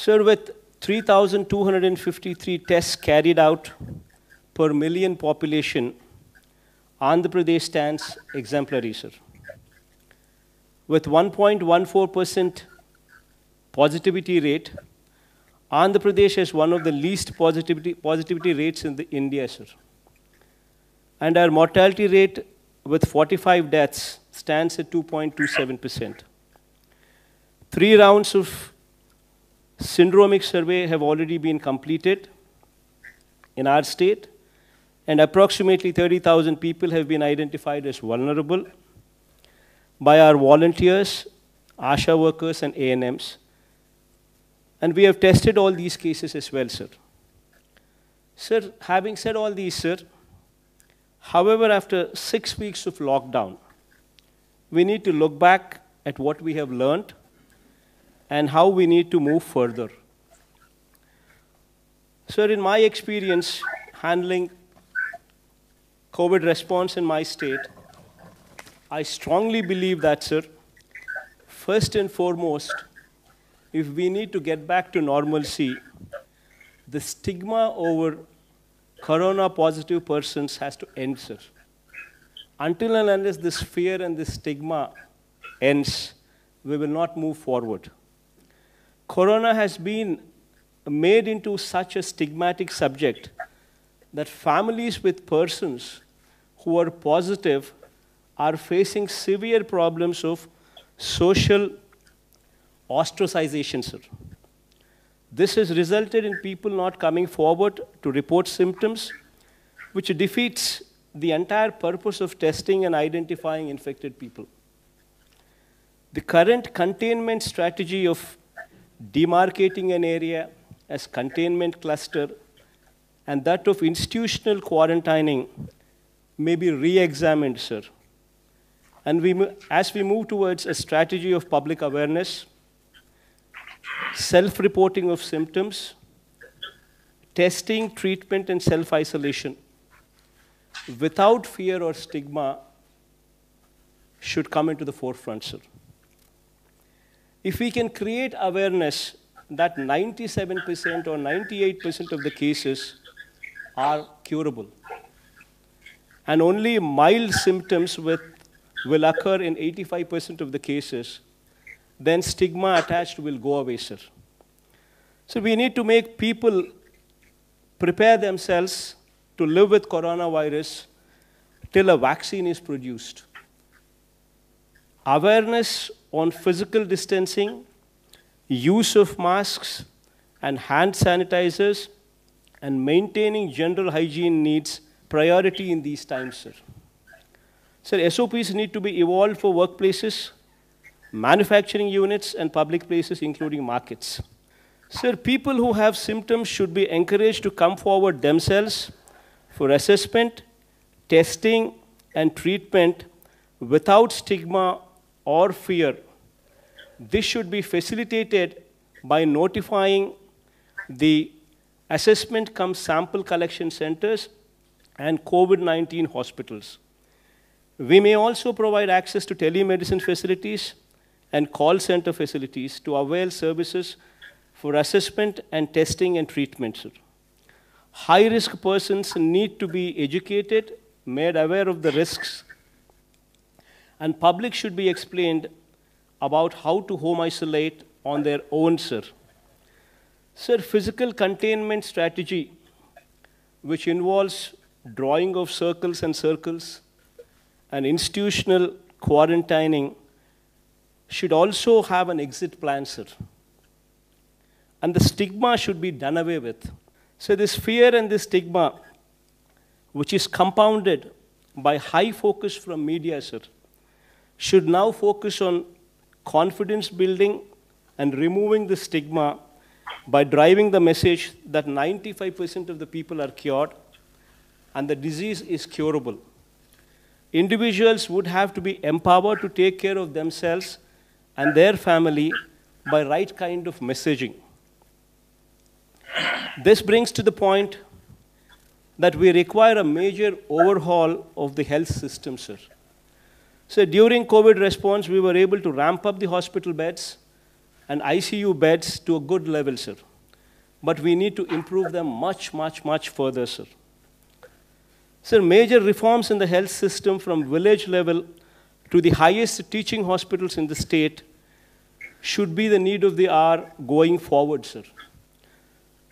Sir, with 3,253 tests carried out per million population, Andhra Pradesh stands exemplary, sir. With 1.14% positivity rate, Andhra Pradesh has one of the least positivity rates in India, sir. And our mortality rate with 45 deaths stands at 2.27%. 3 rounds of syndromic survey have already been completed in our state, and approximately 30,000 people have been identified as vulnerable by our volunteers, ASHA workers, and ANMs. And we have tested all these cases as well, sir. Sir, having said all these, sir, however, after 6 weeks of lockdown, we need to look back at what we have learned and how we need to move further. Sir, in my experience handling COVID response in my state, I strongly believe that, sir, first and foremost, if we need to get back to normalcy, the stigma over corona-positive persons has to end, sir. Until and unless this fear and this stigma ends, we will not move forward. Corona has been made into such a stigmatic subject that families with persons who are positive are facing severe problems of social ostracization, sir. This has resulted in people not coming forward to report symptoms, which defeats the entire purpose of testing and identifying infected people. The current containment strategy of demarcating an area as containment cluster and that of institutional quarantining may be re-examined, sir. And as we move towards a strategy of public awareness, self-reporting of symptoms, testing, treatment, and self-isolation, without fear or stigma, should come into the forefront, sir. If we can create awareness that 97% or 98% of the cases are curable, and only mild symptoms will occur in 85% of the cases, then stigma attached will go away, sir. So we need to make people prepare themselves to live with coronavirus till a vaccine is produced. Awareness on physical distancing, use of masks and hand sanitizers, and maintaining general hygiene needs priority in these times, sir. Sir, SOPs need to be evolved for workplaces, manufacturing units, and public places, including markets. Sir, people who have symptoms should be encouraged to come forward themselves for assessment, testing, and treatment without stigma or fear. This should be facilitated by notifying the assessment cum sample collection centers and COVID-19 hospitals. We may also provide access to telemedicine facilities and call center facilities to avail services for assessment and testing and treatment, sir. High-risk persons need to be educated, made aware of the risks, and public should be explained about how to home isolate on their own, sir. Sir, physical containment strategy, which involves drawing of circles and institutional quarantining, should also have an exit plan, sir. And the stigma should be done away with. So this fear and this stigma, which is compounded by high focus from media, sir, should now focus on confidence building and removing the stigma by driving the message that 95% of the people are cured and the disease is curable. Individuals would have to be empowered to take care of themselves and their family by right kind of messaging. This brings to the point that we require a major overhaul of the health system, sir. So during COVID response, we were able to ramp up the hospital beds and ICU beds to a good level, sir. But we need to improve them much, much, much further, sir. Sir, major reforms in the health system from village level to the highest teaching hospitals in the state should be the need of the hour going forward, sir.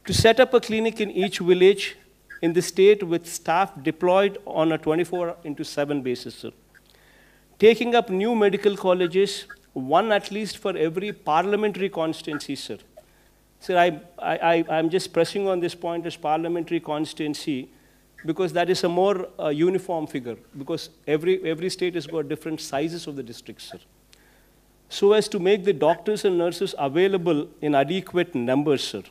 To set up a clinic in each village in the state with staff deployed on a 24/7 basis, sir. Taking up new medical colleges, one at least for every parliamentary constituency, sir. Sir, I'm just pressing on this point as parliamentary constituency because that is a more uniform figure, because every state has got different sizes of the districts, sir. So as to make the doctors and nurses available in adequate numbers, sir.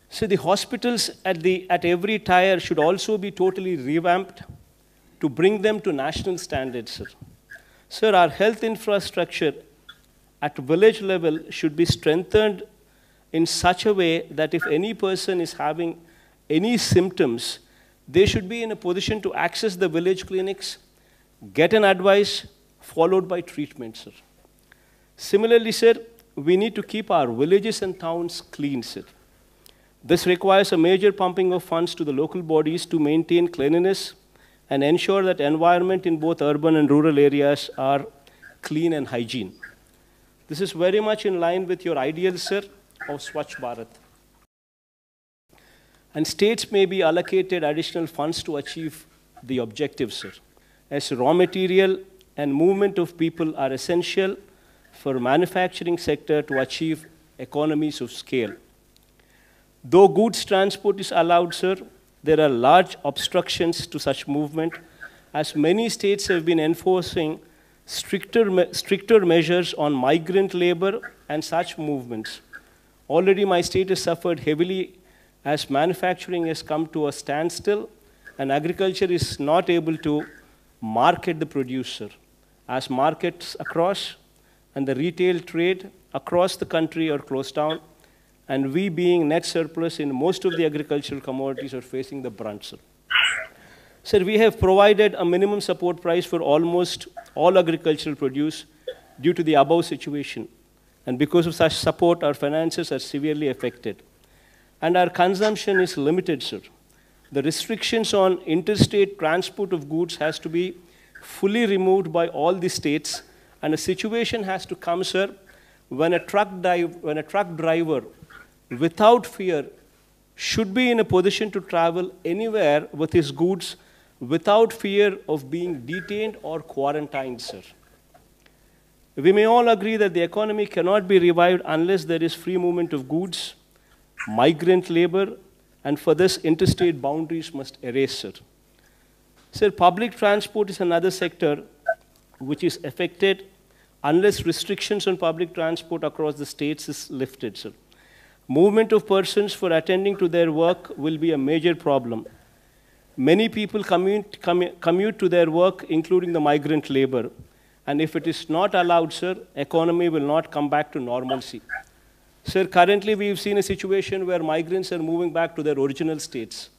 So the hospitals at every tier should also be totally revamped to bring them to national standards, sir. Sir, our health infrastructure at village level should be strengthened in such a way that if any person is having any symptoms, they should be in a position to access the village clinics, get an advice, followed by treatment, sir. Similarly, sir, we need to keep our villages and towns clean, sir. This requires a major pumping of funds to the local bodies to maintain cleanliness and ensure that environment in both urban and rural areas are clean and hygiene. This is very much in line with your ideal, sir, of Swachh Bharat. And states may be allocated additional funds to achieve the objectives, sir, as raw material and movement of people are essential for manufacturing sector to achieve economies of scale. Though goods transport is allowed, sir, there are large obstructions to such movement, as many states have been enforcing stricter measures on migrant labor and such movements. Already my state has suffered heavily as manufacturing has come to a standstill and agriculture is not able to market the produce, sir, as markets across and the retail trade across the country are closed down, and we being net surplus in most of the agricultural commodities are facing the brunt, sir. Sir, we have provided a minimum support price for almost all agricultural produce due to the above situation. And because of such support, our finances are severely affected. And our consumption is limited, sir. The restrictions on interstate transport of goods has to be fully removed by all the states, and a situation has to come, sir, when a truck driver, without fear, should be in a position to travel anywhere with his goods without fear of being detained or quarantined, sir. We may all agree that the economy cannot be revived unless there is free movement of goods, migrant labor, and for this, interstate boundaries must erase, sir. Sir, public transport is another sector which is affected unless restrictions on public transport across the states is lifted, sir. Movement of persons for attending to their work will be a major problem. Many people commute to their work, including the migrant labor. And if it is not allowed, sir, economy will not come back to normalcy. Sir, currently we've seen a situation where migrants are moving back to their original states.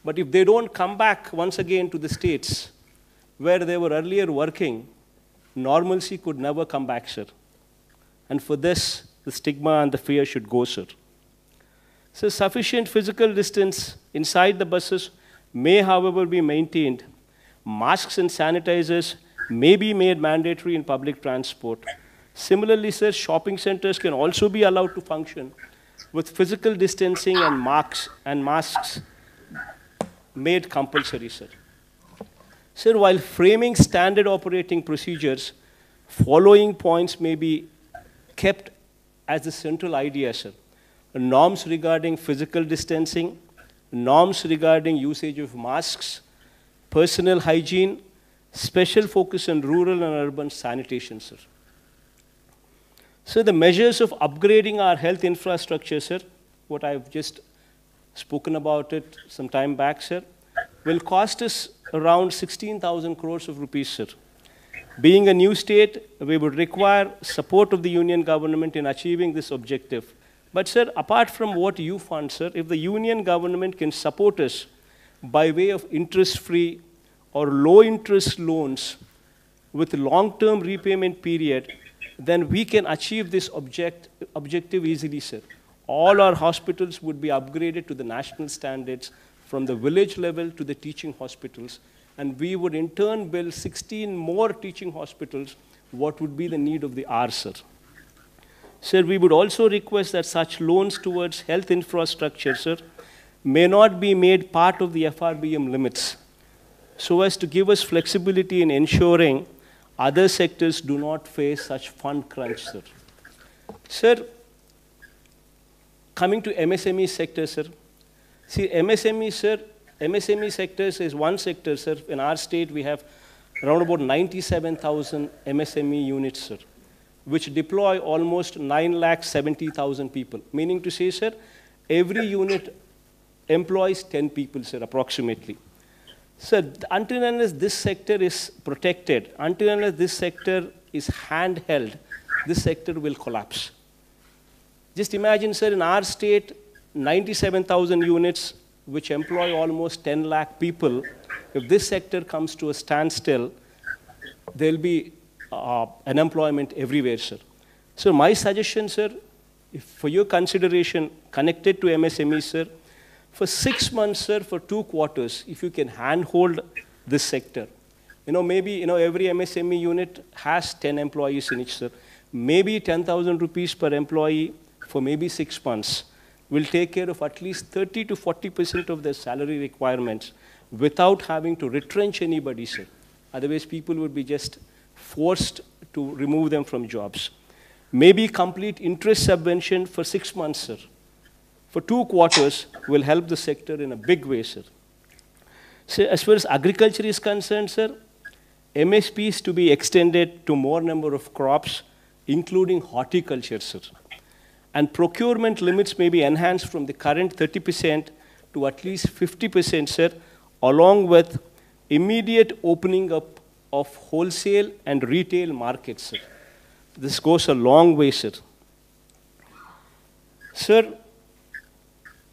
But if they don't come back once again to the states where they were earlier working, normalcy could never come back, sir. And for this, the stigma and the fear should go, sir. So sufficient physical distance inside the buses may, however, be maintained. Masks and sanitizers may be made mandatory in public transport. Similarly, sir, shopping centers can also be allowed to function with physical distancing and masks made compulsory, sir. Sir, while framing standard operating procedures, following points may be kept as the central idea, sir. Norms regarding physical distancing, norms regarding usage of masks, personal hygiene, special focus on rural and urban sanitation, sir. So the measures of upgrading our health infrastructure, sir, what I've just spoken about it some time back, sir, will cost us around 16,000 crores of rupees, sir. Being a new state, we would require support of the union government in achieving this objective. But sir, apart from what you fund, sir, if the union government can support us by way of interest-free or low-interest loans with long-term repayment period, then we can achieve this objective easily, sir. All our hospitals would be upgraded to the national standards from the village level to the teaching hospitals, and we would in turn build 16 more teaching hospitals, what would be the need of the hour, sir. Sir, we would also request that such loans towards health infrastructure, sir, may not be made part of the FRBM limits, so as to give us flexibility in ensuring other sectors do not face such fund crunch, sir. Sir, coming to MSME sector, sir. See, MSME, sir, MSME sectors is one sector, sir. In our state, we have around about 97,000 MSME units, sir, which deploy almost 9,70,000 people. Meaning to say, sir, every unit employs 10 people, sir, approximately. Sir, until and unless this sector is protected, until and unless this sector is handheld, this sector will collapse. Just imagine, sir, in our state, 97,000 units, which employ almost 10 lakh people. If this sector comes to a standstill, there'll be unemployment everywhere, sir. So my suggestion, sir, for your consideration, connected to MSME, sir, for 6 months, sir, for 2 quarters, if you can handhold this sector. Maybe, every MSME unit has 10 employees in it, sir. Maybe 10,000 rupees per employee for maybe 6 months will take care of at least 30 to 40% of their salary requirements without having to retrench anybody, sir. Otherwise, people would be just forced to remove them from jobs. Maybe complete interest subvention for 6 months, sir. For 2 quarters will help the sector in a big way, sir. So as far as agriculture is concerned, sir, MSP is to be extended to more number of crops, including horticulture, sir. And procurement limits may be enhanced from the current 30% to at least 50%, sir, along with immediate opening up of wholesale and retail markets, sir. This goes a long way, sir. Sir,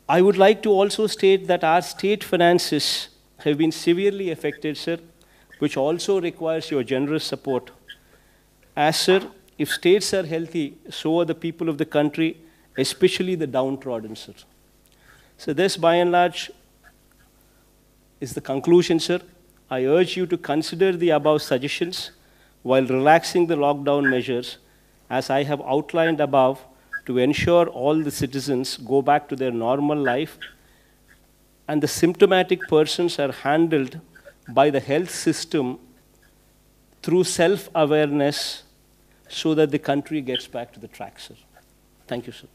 I would like to also state that our state finances have been severely affected, sir, which also requires your generous support. As, sir, if states are healthy, so are the people of the country, especially the downtrodden, sir. So this, by and large, is the conclusion, sir. I urge you to consider the above suggestions while relaxing the lockdown measures, as I have outlined above, to ensure all the citizens go back to their normal life and the symptomatic persons are handled by the health system through self-awareness so that the country gets back to the track, sir. Thank you, sir.